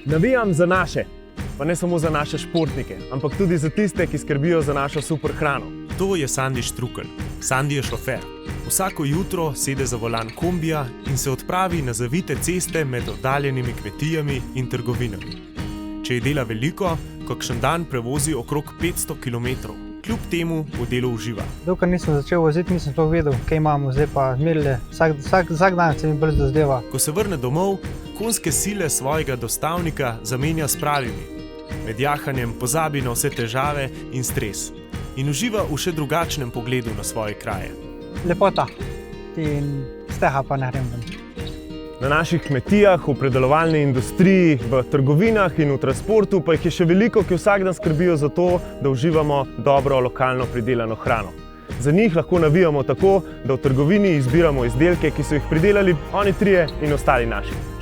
Navijam za naše, pa ne samo za naše športnike, ampak tudi za tiste, ki skrbijo za našo super hrano. To je Sandi Štrukelj. Sandi je šofer. Vsako jutro sede za volan kombija in se odpravi na zavite ceste med oddaljenimi kmetijami in trgovinami. Če je dela veliko, kakšen dan prevozi okrog 500 km. Kljub temu v delu uživa. Dokler nisem začel voziti, nisem sploh vedel, kaj imamo, zdaj pa zmeraj vsak dan se mi bolj dozdeva. Ko se vrne domov, konjske sile svojega dostavnika zamenja s pravimi. Med jahanjem pozabi na vse težave in stres in uživa v še drugačnem pogledu na svoje kraje. Lepota in steha pa ne grem ven. Na naših kmetijah, v predelovalni industriji, v trgovinah in v transportu pa jih je še veliko, ki vsak dan skrbijo za to, da uživamo dobro lokalno pridelano hrano. Za njih lahko navijamo tako, da v trgovini izbiramo izdelke, ki so jih pridelali oni trije in ostali naši.